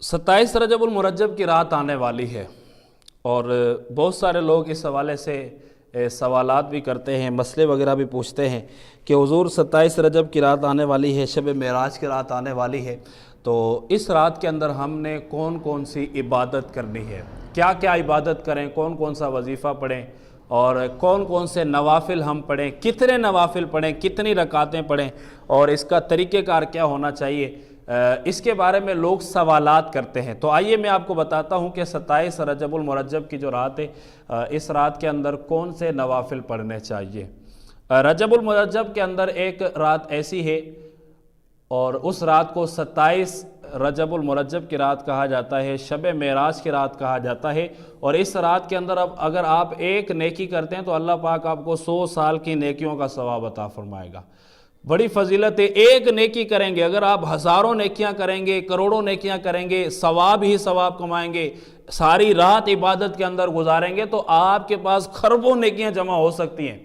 27 رجب المرجب کی رات آنے والی ہے اور بہت سارے لوگ اس حوالے سے سوالات بھی کرتے ہیں، مسئلے وغیرہ بھی پوچھتے ہیں کہ حضور 27 رجب کی رات آنے والی ہے، شب معراج کی رات آنے والی ہے، تو اس رات کے اندر ہم نے کون کون سی عبادت کرنی ہے، کیا کیا عبادت کریں، کون کون سا وظیفہ پڑھیں اور کون کون سے نوافل ہم پڑھیں، کتنے نوافل پڑھیں، کتنی رکعتیں پڑھیں اور اس کا طریقہ کار کیا ہونا چاہیے، اس کے بارے میں لوگ سوالات کرتے ہیں۔ تو آئیے میں آپ کو بتاتا ہوں کہ 27 رجب المرجب کی جو رات ہے، اس رات کے اندر کون سے نوافل پڑھنے چاہیے۔ رجب المرجب کے اندر ایک رات ایسی ہے اور اس رات کو 27 رجب المرجب کی رات کہا جاتا ہے، شب معراج کی رات کہا جاتا ہے، اور اس رات کے اندر اگر آپ ایک نیکی کرتے ہیں تو اللہ پاک آپ کو 100 سال کی نیکیوں کا ثواب عطا فرمائے گا۔ بڑی فضیلت ہے، ایک نیکی کریں گے، اگر آپ ہزاروں نیکیاں کریں گے، کروڑوں نیکیاں کریں گے، ثواب ہی ثواب کمائیں گے، ساری رات عبادت کے اندر گزاریں گے تو آپ کے پاس خربوں نیکیاں جمع ہو سکتی ہیں،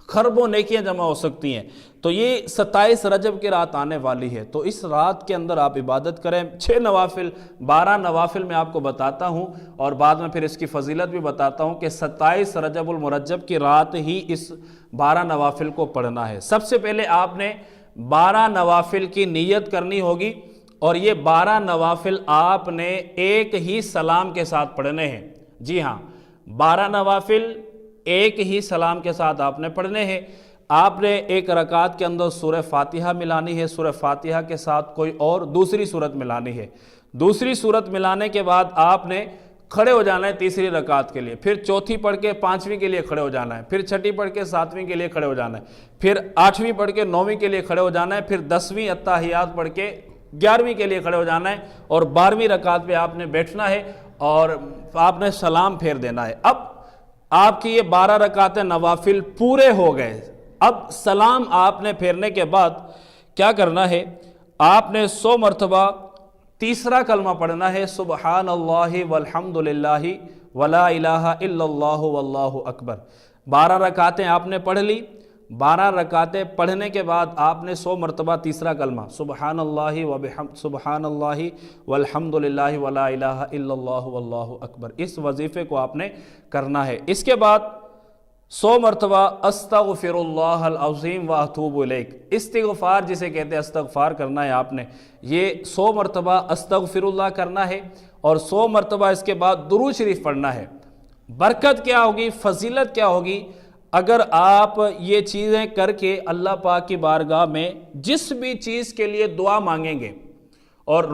خربوں نیکیاں جمع ہو سکتی ہیں۔ تو یہ 27 رجب کی رات آنے والی ہے، تو اس رات کے اندر آپ عبادت کریں۔ 6 نوافل 12 نوافل میں آپ کو بتاتا ہوں اور بعد میں پھر اس کی فضیلت بھی بتاتا ہوں کہ 27 رجب المرجب کی رات ہی اس 12 نوافل کو پڑھنا ہے۔ سب سے پہلے آپ نے 12 نوافل کی نیت کرنی ہوگی اور یہ 12 نوافل آپ نے ایک ہی سلام کے ساتھ پڑھنے ہیں۔ جی ہاں، 12 نوافل ایک ہی سلام کے ساتھ آپ نے پڑھنے ہیں۔ آپ نے ایک رکعت کے اندر سورہ فاتحہ ملانی ہے، سورہ فاتحہ کے ساتھ کوئی اور دوسری سورت ملانی ہے۔ دوسری سورت ملانے کے بعد آپ نے کھڑے ہو جانا ہے تیسری رکعت کے لیے، پھر چوتھی پڑھ کے 5ویں کے لیے کھڑے ہو جانا ہے، پھر چھٹی پڑھ کے 7ویں کے لیے کھڑے ہو جانا ہے، پھر 8ویں پڑھ کے 9ویں کے لیے کھڑے ہو جانا ہے، پھر 10ویں اتحیات پڑھ کے 11ویں کے لیے کھڑے ہو جانا ہے اور 12ویں رکعت پہ آپ نے بیٹھنا ہے اور آپ نے سلام پھیر دینا ہے۔ اب آپ کی یہ 12 رکعتیں نوافل پورے ہو گئے۔ اب سلام آپ نے پھیرنے کے بعد کیا کرنا ہے، آپ نے 100 مرتبہ تیسرا کلمہ پڑھنا ہے، سبحان اللہ والحمد للہ ولا الہ الا اللہ واللہ اکبر۔ 12 رکعتیں آپ نے پڑھ لی، 12 رکعتیں پڑھنے کے بعد آپ نے 100 مرتبہ تیسرا کلمہ سبحان اللہ سبحان اللہ والحمد للہ ولا الہ الا اللہ واللہ اکبر، اس وظیفے کو آپ نے کرنا ہے۔ اس کے بعد 100 مرتبہ استغفر اللہ العظیم واتوب الیک، استغفار جسے کہتے ہیں استغفار کرنا ہے آپ نے، یہ 100 مرتبہ استغفر اللہ کرنا ہے اور 100 مرتبہ اس کے بعد درود شریف پڑھنا ہے۔ برکت کیا ہوگی، فضیلت کیا ہوگی، اگر آپ یہ چیزیں کر کے اللہ پاک کی بارگاہ میں جس بھی چیز کے لیے دعا مانگیں گے اور